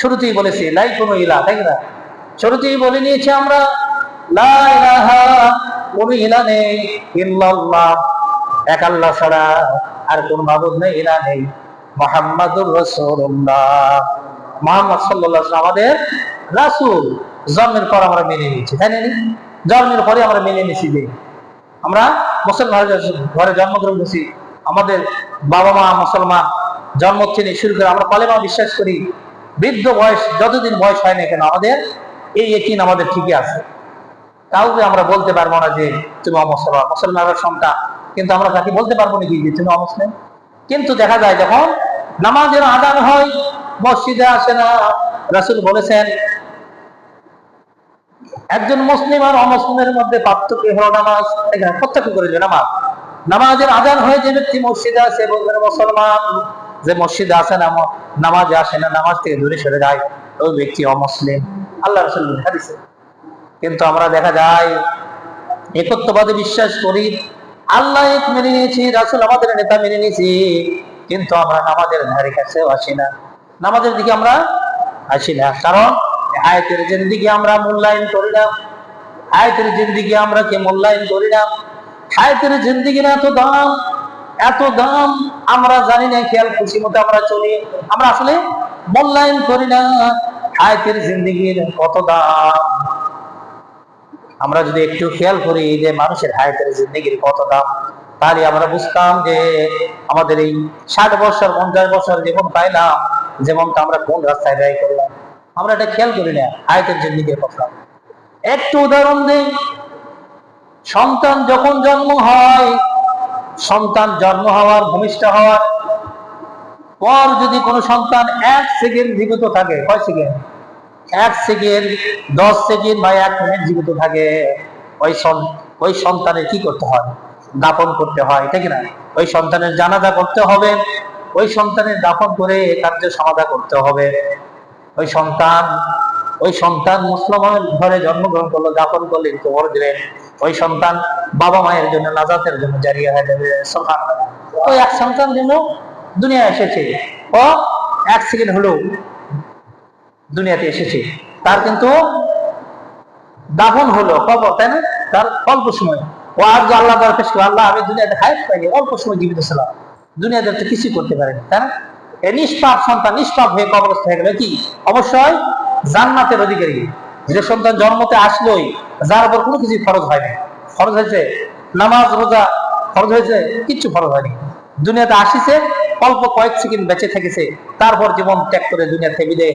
শুরুতেই বলেছি লাই কোনো ইলা, তাই না? শুরুতেই বলে নিয়েছি আমরা লা ইলাহা, কোনো ইলা নেই ইল্লাল্লাহ, এক আল্লাহ ছাড়া আর কোন মাবুদ নেই, ইলা নেই। মুহাম্মাদুর রাসূলুল্লাহ, মুহাম্মদ সাল্লাল্লাহু আলাইহি ওয়াসাল্লাম আমাদের রাসূল। জন্মের পর আমরা মেনে নিয়েছি, তাই না? জন্মের পরে আমরা মেনে নিয়েছি যে আমরা মুসলমান ঘরে জন্মগ্রহণ করছি, আমাদের বাবা মা মুসলমান, জন্ম থেকে শুরু করে আমরা কালেমা বিশ্বাস করি। বৃদ্ধ বয়স যতদিন বয়স হয় না কেন আমাদের এই ইয়াকিন আমাদের ঠিকই আছে। কাউকে আমরা বলতে পারবো না যে তুমি অমুসলমান, মুসলমানের সন্তান, কিন্তু আমরা তাকে বলতে পারবো নাকি যে তুমি অমুসলিম? কিন্তু দেখা যায় যখন নামাজের আযান হয়, মসজিদে আসে না। রাসূল বলেছেন একজন মুসলিম আর অমুসলিমের মধ্যে পার্থক্য হলো নামাজ। এখানে প্রত্যক্ষ করে যে নামাজের আযান হয়ে যে ব্যক্তি মসজিদে আসে বলবেন মুসলমান, যে মসজিদে আসে না নামাজে আসে না, নামাজ থেকে দূরে সরে যায়, ওই ব্যক্তি অমুসলিম। আল্লাহ রাসূল হাদিসে। কিন্তু আমরা দেখা যায় একত্ববাদে বিশ্বাস করি, আল্লাহ এক মেনে নিয়েছি, রাসূল আমাদের নেতা মেনে নিয়েছি, কিন্তু আমরা নামাজের ধারে কাছেও আসি না, নামাজের দিকে আমরা আসি না। কারণ আয়াতের জিন্দেগি আমরা মূল্যায়ন করি না, আয়াতের জিন্দেগি আমরা কে মূল্যায়ন করি না। আয়াতের জিন্দেগির এত দাম, এত দাম আমরা জানি না, খেয়াল খুশি মতো আমরা চলি, আমরা আসলে মূল্যায়ন করি না আয়াতের জিন্দেগির কত দাম। আমরা যদি একটু খেয়াল করি যে মানুষের হায়াতের জিন্দেগির কত দাম, তাহলে আমরা বুঝতাম যে আমাদের এই 60 বছর 50 বছর জীবন পাইলাম, যেমনটা আমরা কোন রাস্তায় ব্যয় করলাম, আমরা এটা খেয়াল করি না হায়াতের জিন্দেগির কথা। একটু উদাহরণ দিই, সন্তান যখন জন্ম হয়, সন্তান জন্ম হওয়ার ভূমিষ্ঠ হওয়ার পর যদি কোনো সন্তান 1 সেকেন্ড জীবিত থাকে, কয় সেকেন্ড? 1 সেকেন্ড, 10 সেকেন্ড বা 1 মিনিট জীবিত থাকে, ওই সন্তানের কি করতে হয়? দাফন করতে হয়, ঠিক না? ওই সন্তানের জানাজা করতে হবে, ওই সন্তানের দাফন করে কার্য সমাধা করতে হবে। ওই সন্তান মুসলমান ঘরে জন্মগ্রহণ করলো, দাফন করলেন, কবর দিলেন, ওই সন্তান বাবা মায়ের জন্য নাজাতের জন্য জারিয়া হয়ে যাবে। সুবহানাল্লাহ। ওই এক সন্তান জন্য দুনিয়া এসেছে, ও 1 সেকেন্ড হলো দুনিয়াতে এসেছে, তার কিন্তু দাফন হলো, কবর, তাই না? তার অল্প সময়, ও আর যে আল্লাহ তাআলা পেশ করে, আল্লাহ আমি দুনিয়াতে হায়াত পাইনি, অল্প সময় জীবিত ছিলাম, দুনিয়াতে তো কিছুই করতে পারেনি, তাই না? এই নিষ্পাপ সন্তান নিষ্পাপ হয়ে কবরস্থ হয়ে গেল, কি অবশ্যই জান্নাতের অধিকারী। যে সন্তান জন্মতে আসলোই, যার উপর কোনো কিছু ফরজ হয়নি, ফরজ হয়েছে নামাজ রোজা, ফরজ হয়েছে কিচ্ছু ফরজ হয়নি, দুনিয়াতে আসিছে, অল্প কয়েক সেকেন্ড বেঁচে থেকেছে, তারপর জীবন ত্যাগ করে দুনিয়া থেকে বিদায়